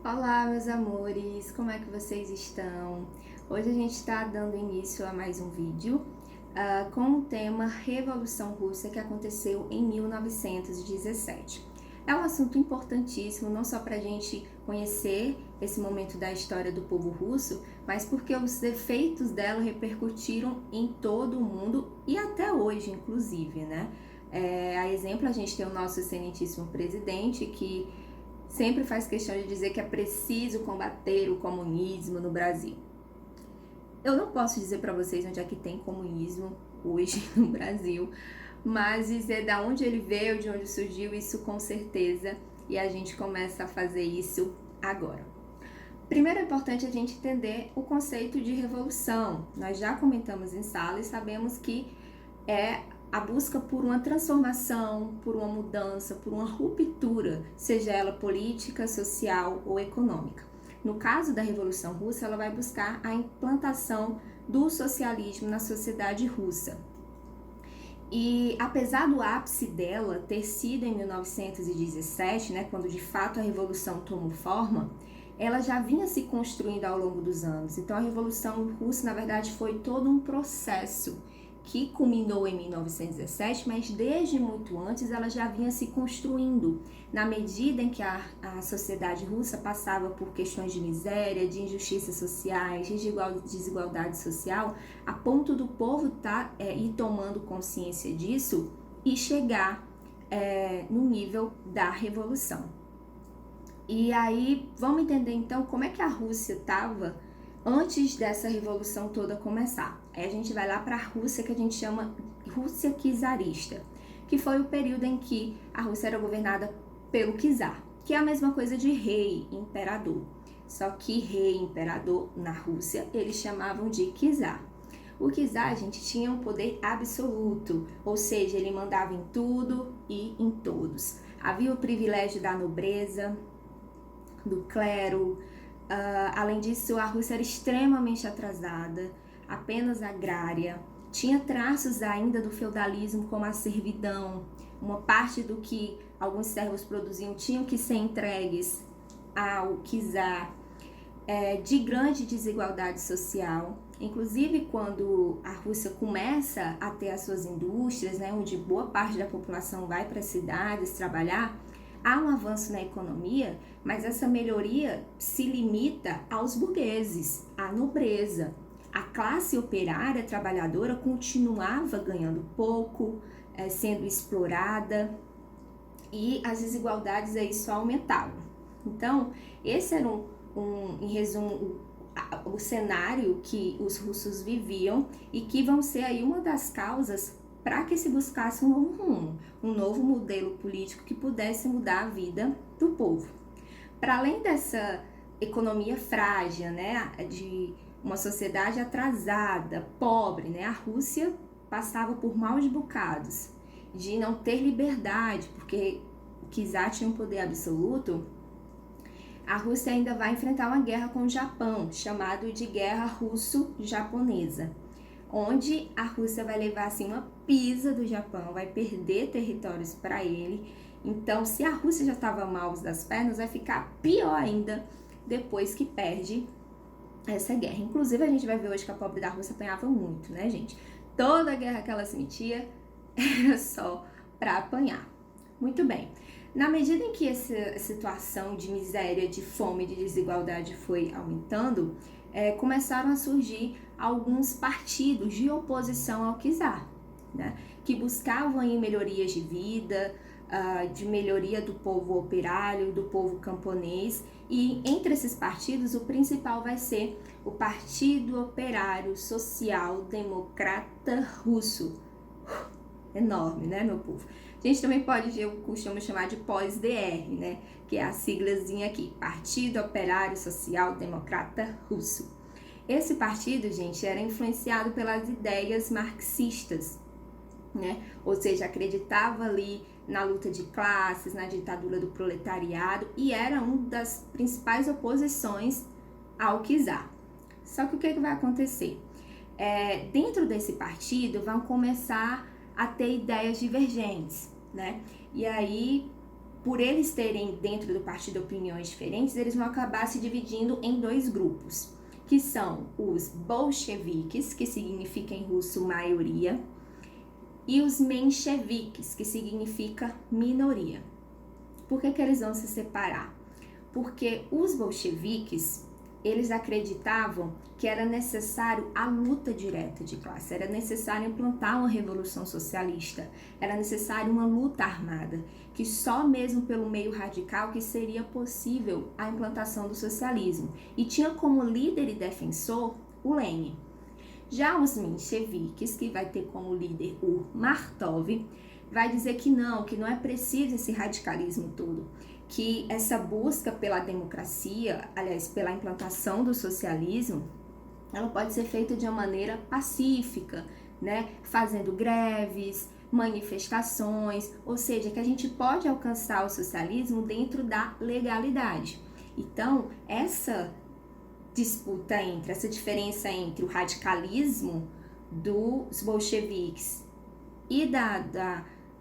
Olá, meus amores, como é que vocês estão? Hoje a gente está dando início a mais um vídeo com o tema Revolução Russa que aconteceu em 1917. É um assunto importantíssimo, não só para a gente conhecer esse momento da história do povo russo, mas porque os efeitos dela repercutiram em todo o mundo e até hoje, inclusive, né? A exemplo, a gente tem o nosso excelentíssimo presidente que sempre faz questão de dizer que é preciso combater o comunismo no Brasil. Eu não posso dizer para vocês onde é que tem comunismo hoje no Brasil, mas dizer da onde ele veio, de onde surgiu, isso com certeza, e a gente começa a fazer isso agora. Primeiro é importante a gente entender o conceito de revolução. Nós já comentamos em sala e sabemos que é a busca por uma transformação, por uma mudança, por uma ruptura, seja ela política, social ou econômica. No caso da Revolução Russa, ela vai buscar a implantação do socialismo na sociedade russa. E apesar do ápice dela ter sido em 1917, né, quando de fato a Revolução tomou forma, ela já vinha se construindo ao longo dos anos. Então a Revolução Russa, na verdade, foi todo um processo que culminou em 1917, mas desde muito antes ela já vinha se construindo, na medida em que a sociedade russa passava por questões de miséria, de injustiças sociais, de desigualdade social, a ponto do povo ir tomando consciência disso e chegar no nível da revolução. E aí, vamos entender então como é que a Rússia estava antes dessa revolução toda começar. Aí a gente vai lá para a Rússia, que a gente chama Rússia czarista, que foi o período em que a Rússia era governada pelo czar, que é a mesma coisa de rei, imperador. Só que rei, imperador na Rússia, eles chamavam de czar. O czar, gente, tinha um poder absoluto, ou seja, ele mandava em tudo e em todos. Havia o privilégio da nobreza, do clero. Além disso, a Rússia era extremamente atrasada, apenas agrária, tinha traços ainda do feudalismo, como a servidão. Uma parte do que alguns servos produziam tinham que ser entregues ao czar, de grande desigualdade social. Inclusive, quando a Rússia começa a ter as suas indústrias, né, onde boa parte da população vai para as cidades trabalhar, há um avanço na economia, mas essa melhoria se limita aos burgueses, à nobreza. A classe operária trabalhadora continuava ganhando pouco, sendo explorada, e as desigualdades aí só aumentavam. Então, esse era em resumo, o cenário que os russos viviam e que vão ser aí uma das causas para que se buscasse um novo rumo, um novo modelo político que pudesse mudar a vida do povo. Para além dessa economia frágil, né, de uma sociedade atrasada, pobre, né, a Rússia passava por maus bocados, de não ter liberdade, porque o czar tinha um poder absoluto. A Rússia ainda vai enfrentar uma guerra com o Japão, chamado de Guerra Russo-Japonesa, onde a Rússia vai levar assim uma pisa do Japão, vai perder territórios para ele. Então, se a Rússia já estava mal das pernas, vai ficar pior ainda depois que perde essa guerra. Inclusive, a gente vai ver hoje que a pobre da Rússia apanhava muito, né, gente? Toda a guerra que ela se metia era só para apanhar. Muito bem. Na medida em que essa situação de miséria, de fome, de desigualdade foi aumentando, começaram a surgir alguns partidos de oposição ao czar, né, que buscavam aí melhorias de vida, de melhoria do povo operário, do povo camponês, e entre esses partidos o principal vai ser o Partido Operário Social Democrata Russo. Enorme, né, meu povo? A gente também pode, eu costumo chamar de POS-DR, né, que é a siglazinha aqui, Partido Operário Social Democrata Russo. Esse partido, gente, era influenciado pelas ideias marxistas, né? Ou seja, acreditava ali na luta de classes, na ditadura do proletariado, e era uma das principais oposições ao czar. Só que o que vai acontecer? Dentro desse partido vão começar a ter ideias divergentes, né? E aí por eles terem dentro do partido opiniões diferentes, eles vão acabar se dividindo em dois grupos, que são os bolcheviques, que significa em russo maioria, e os mencheviques, que significa minoria. Por que eles vão se separar? Porque os bolcheviques, eles acreditavam que era necessário a luta direta de classe, era necessário implantar uma revolução socialista, era necessário uma luta armada, que só mesmo pelo meio radical que seria possível a implantação do socialismo. E tinha como líder e defensor o Lenin. Já os mencheviques, que vai ter como líder o Martov, vai dizer que não é preciso esse radicalismo todo, que essa busca pela democracia, aliás, pela implantação do socialismo, ela pode ser feita de uma maneira pacífica, né? Fazendo greves, manifestações, ou seja, que a gente pode alcançar o socialismo dentro da legalidade. Então, essa diferença entre o radicalismo dos bolcheviques e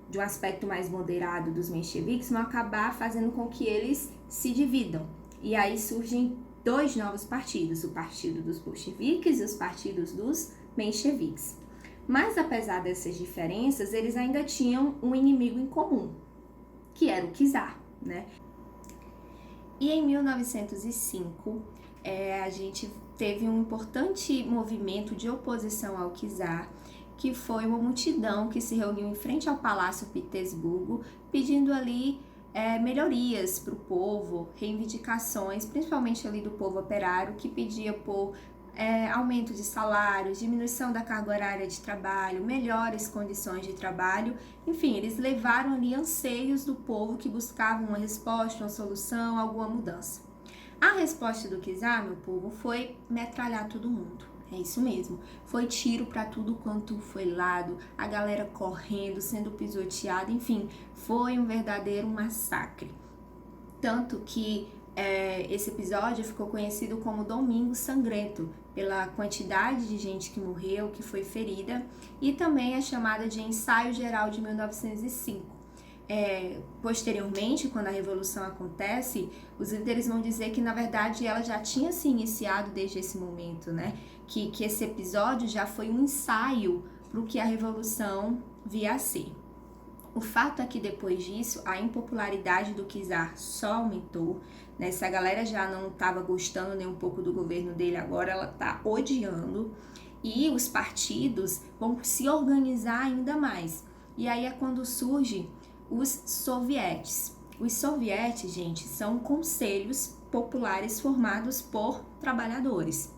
de um aspecto mais moderado dos mencheviques vão acabar fazendo com que eles se dividam. E aí surgem dois novos partidos, o partido dos bolcheviques e os partidos dos mencheviques. Mas apesar dessas diferenças, eles ainda tinham um inimigo em comum, que era o czar, né? E em 1905, a gente teve um importante movimento de oposição ao czar, que foi uma multidão que se reuniu em frente ao Palácio Petersburgo, pedindo ali melhorias para o povo, reivindicações, principalmente ali do povo operário, que pedia por aumento de salários, diminuição da carga horária de trabalho, melhores condições de trabalho. Enfim, eles levaram ali anseios do povo que buscavam uma resposta, uma solução, alguma mudança. A resposta do czar, meu povo, foi metralhar todo mundo. É isso mesmo, foi tiro para tudo quanto foi lado, a galera correndo, sendo pisoteada, enfim, foi um verdadeiro massacre. Tanto que esse episódio ficou conhecido como Domingo Sangrento, pela quantidade de gente que morreu, que foi ferida, e também é chamada de Ensaio Geral de 1905. Posteriormente, quando a Revolução acontece, os líderes vão dizer que, na verdade, ela já tinha se iniciado desde esse momento, né? Que esse episódio já foi um ensaio para o que a Revolução via a ser. O fato é que, depois disso, a impopularidade do czar só aumentou, né? Se a galera já não estava gostando nem um pouco do governo dele, agora ela está odiando, e os partidos vão se organizar ainda mais. E aí é quando surge os sovietes. Os sovietes, gente, são conselhos populares formados por trabalhadores.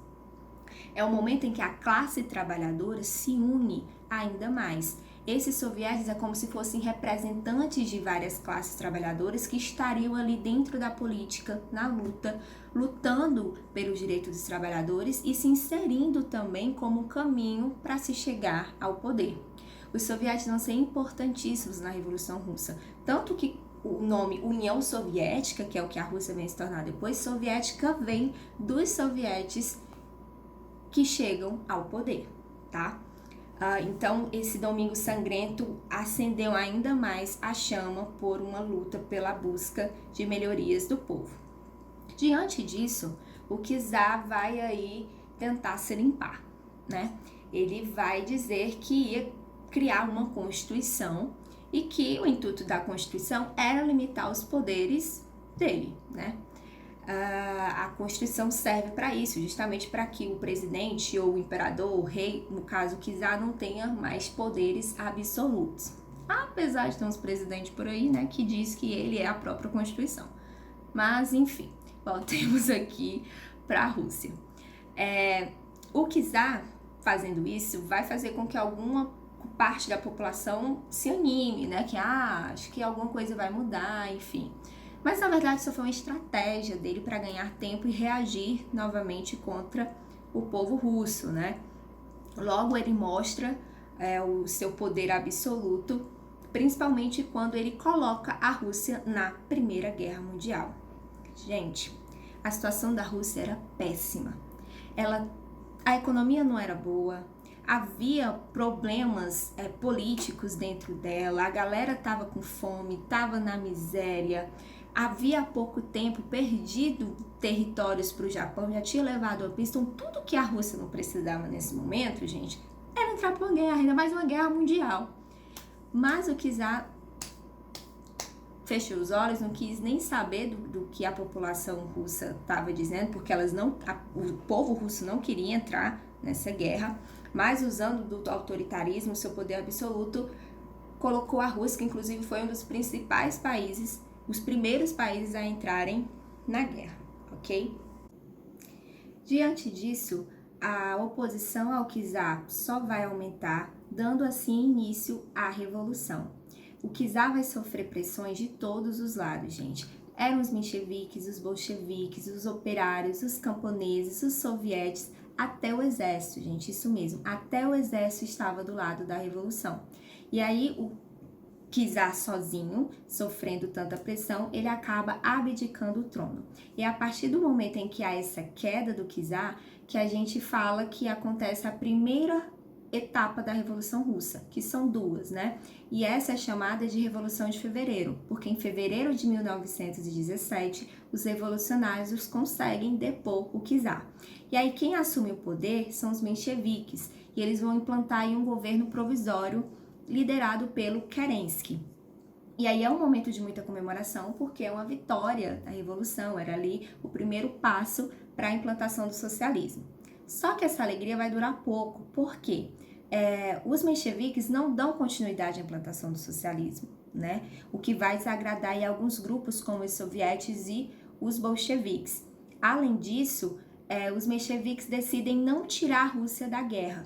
É o momento em que a classe trabalhadora se une ainda mais. Esses sovietes é como se fossem representantes de várias classes trabalhadoras que estariam ali dentro da política, na luta, lutando pelos direitos dos trabalhadores e se inserindo também como caminho para se chegar ao poder. Os sovietes vão ser importantíssimos na Revolução Russa, tanto que o nome União Soviética, que é o que a Rússia vem se tornar depois, soviética vem dos sovietes que chegam ao poder, tá? Então, esse Domingo Sangrento acendeu ainda mais a chama por uma luta pela busca de melhorias do povo. Diante disso, o czar vai aí tentar se limpar, né? Ele vai dizer que ia criar uma Constituição e que o intuito da Constituição era limitar os poderes dele, né? A Constituição serve para isso, justamente para que o presidente ou o imperador, o rei, no caso o czar, não tenha mais poderes absolutos. Apesar de ter uns presidentes por aí, né, que diz que ele é a própria Constituição. Mas, enfim, voltemos aqui para a Rússia. O czar, fazendo isso, vai fazer com que alguma parte da população se anime, né, que acho que alguma coisa vai mudar, enfim. Mas, na verdade, isso foi uma estratégia dele para ganhar tempo e reagir novamente contra o povo russo, né? Logo, ele mostra o seu poder absoluto, principalmente quando ele coloca a Rússia na Primeira Guerra Mundial. Gente, a situação da Rússia era péssima. A economia não era boa, havia problemas políticos dentro dela, a galera estava com fome, estava na miséria, havia há pouco tempo perdido territórios para o Japão, já tinha levado a pista, então tudo que a Rússia não precisava nesse momento, gente, era entrar para uma guerra, ainda mais uma guerra mundial. Mas o czar fechou os olhos, não quis nem saber do que a população russa estava dizendo, porque o povo russo não queria entrar nessa guerra, mas usando do autoritarismo, seu poder absoluto, colocou a Rússia, que inclusive foi um dos principais países, os primeiros países a entrarem na guerra, ok? Diante disso, a oposição ao czar só vai aumentar, dando assim início à revolução. O czar vai sofrer pressões de todos os lados, gente. Eram os mencheviques, os bolcheviques, os operários, os camponeses, os sovietes, até o exército, gente, isso mesmo. Até o exército estava do lado da revolução. E aí o czar sozinho, sofrendo tanta pressão, ele acaba abdicando o trono. E é a partir do momento em que há essa queda do czar, que a gente fala que acontece a primeira etapa da Revolução Russa, que são duas, né? E essa é chamada de Revolução de Fevereiro, porque em fevereiro de 1917, os revolucionários conseguem depor o czar. E aí quem assume o poder são os mencheviques, e eles vão implantar aí um governo provisório liderado pelo Kerensky. E aí é um momento de muita comemoração, porque é uma vitória da Revolução, era ali o primeiro passo para a implantação do socialismo. Só que essa alegria vai durar pouco, porque os mencheviques não dão continuidade à implantação do socialismo, né? O que vai desagradar aí alguns grupos como os sovietes e os bolcheviques. Além disso, os mencheviques decidem não tirar a Rússia da guerra.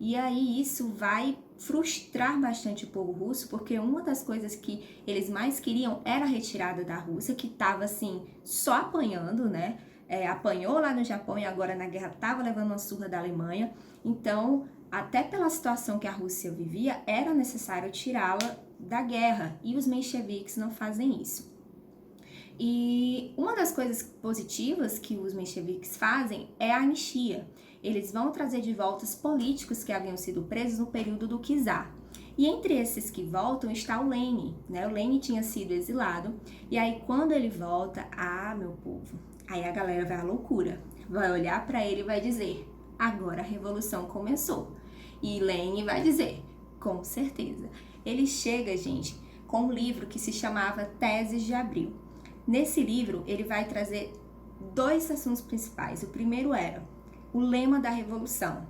E aí isso vai frustrar bastante o povo russo, porque uma das coisas que eles mais queriam era a retirada da Rússia, que estava assim, só apanhando, né? Apanhou lá no Japão e agora na guerra estava levando uma surra da Alemanha. Então, até pela situação que a Rússia vivia, era necessário tirá-la da guerra. E os mencheviques não fazem isso. E uma das coisas positivas que os mencheviques fazem é a anistia. Eles vão trazer de volta os políticos que haviam sido presos no período do czar. E entre esses que voltam está o Lenin, né? O Lenin tinha sido exilado. E aí quando ele volta, meu povo, aí a galera vai à loucura. Vai olhar para ele e vai dizer, agora a revolução começou. E Lenin vai dizer, com certeza. Ele chega, gente, com um livro que se chamava Teses de Abril. Nesse livro, ele vai trazer dois assuntos principais. O primeiro era o lema da revolução: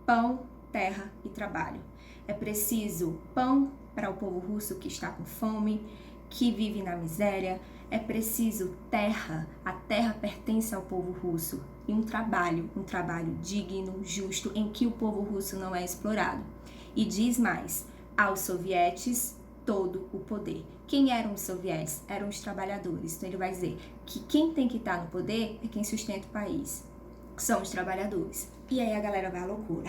pão, terra e trabalho. É preciso pão para o povo russo que está com fome, que vive na miséria. É preciso terra, a terra pertence ao povo russo. E um trabalho digno, justo, em que o povo russo não é explorado. E diz mais, aos sovietes todo o poder. Quem eram os sovietes? Eram os trabalhadores. Então ele vai dizer que quem tem que estar no poder é quem sustenta o país. São os trabalhadores. E aí a galera vai à loucura.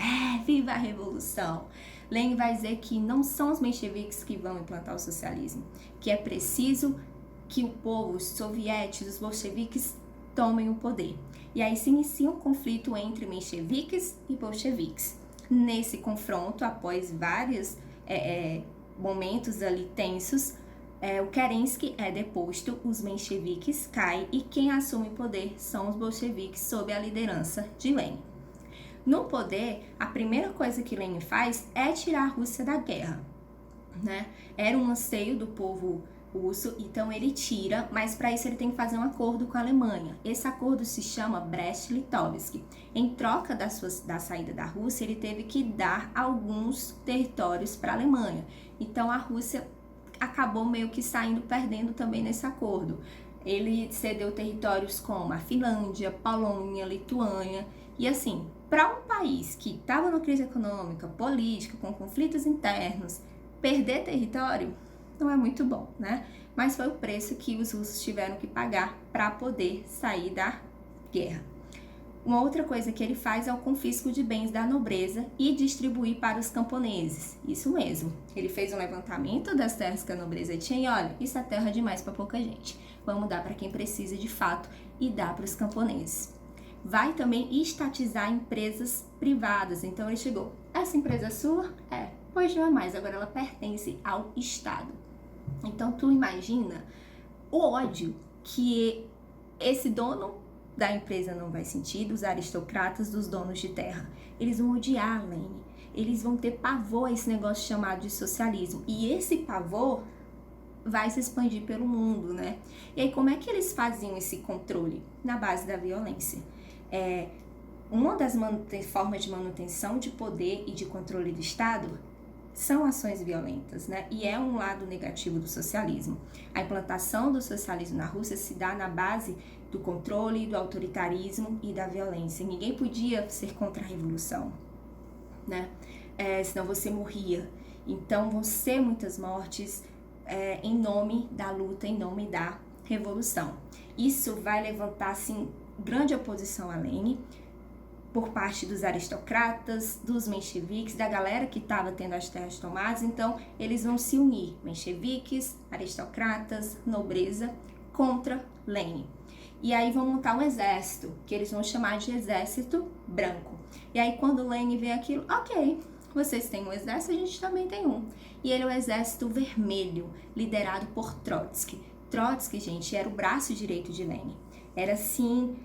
Viva a revolução! Lenin vai dizer que não são os mencheviques que vão implantar o socialismo, que é preciso que o povo, os sovietes, os bolcheviques tomem o poder. E aí se inicia um conflito entre mencheviques e bolcheviques. Nesse confronto, após vários momentos ali tensos, o Kerensky é deposto, os mencheviques caem e quem assume o poder são os bolcheviques sob a liderança de Lenin. No poder, a primeira coisa que Lenin faz é tirar a Rússia da guerra, né? Era um anseio do povo russo, então ele tira, mas para isso ele tem que fazer um acordo com a Alemanha. Esse acordo se chama Brest-Litovsk. Em troca da saída da Rússia, ele teve que dar alguns territórios para a Alemanha. Então a Rússia acabou meio que perdendo também nesse acordo. Ele cedeu territórios como a Finlândia, Polônia, Lituânia, e assim, para um país que estava numa crise econômica, política, com conflitos internos, perder território não é muito bom, né? Mas foi o preço que os russos tiveram que pagar para poder sair da guerra. Uma outra coisa que ele faz é o confisco de bens da nobreza e distribuir para os camponeses. Isso mesmo, ele fez um levantamento das terras que a nobreza tinha e olha, isso é terra demais para pouca gente. Vamos dar para quem precisa de fato e dar para os camponeses. vai também estatizar empresas privadas. Então ele chegou, essa empresa é sua? É, pois não é mais, agora ela pertence ao Estado. Então tu imagina o ódio que esse dono da empresa não vai sentir, dos aristocratas, dos donos de terra. Eles vão odiar a Lane, eles vão ter pavor a esse negócio chamado de socialismo. E esse pavor vai se expandir pelo mundo, né? E aí como é que eles faziam esse controle? Na base da violência. Uma das formas de manutenção de poder e de controle do Estado são ações violentas, né? E é um lado negativo do socialismo. A implantação do socialismo na Rússia se dá na base do controle, do autoritarismo e da violência. Ninguém podia ser contra a revolução, né? Senão você morria. Então vão ser muitas mortes em nome da luta, em nome da revolução. Isso vai levantar, assim, grande oposição a Lenin, por parte dos aristocratas, dos mencheviques, da galera que estava tendo as terras tomadas. Então eles vão se unir, mencheviques, aristocratas, nobreza, contra Lenin. E aí vão montar um exército, que eles vão chamar de exército branco. E aí quando Lenin vê aquilo, ok, vocês têm um exército, a gente também tem um. E ele é o exército vermelho, liderado por Trotsky. Trotsky, gente, era o braço direito de Lenin. Era assim,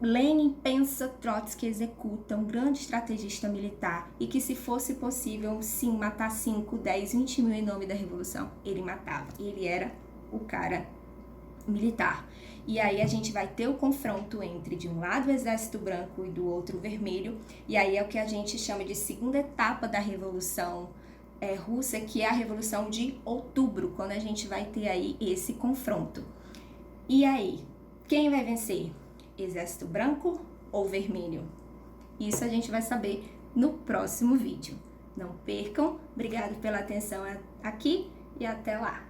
Lenin pensa, Trotsky executa, um grande estrategista militar, e que se fosse possível, sim, matar 5, 10, 20 mil em nome da revolução, ele matava. Ele era o cara militar. E aí a gente vai ter o confronto entre, de um lado, o exército branco e do outro o vermelho, e aí é o que a gente chama de segunda etapa da revolução russa, que é a revolução de outubro, quando a gente vai ter aí esse confronto. E aí, quem vai vencer? Exército branco ou vermelho? Isso a gente vai saber no próximo vídeo. Não percam, obrigado pela atenção aqui e até lá!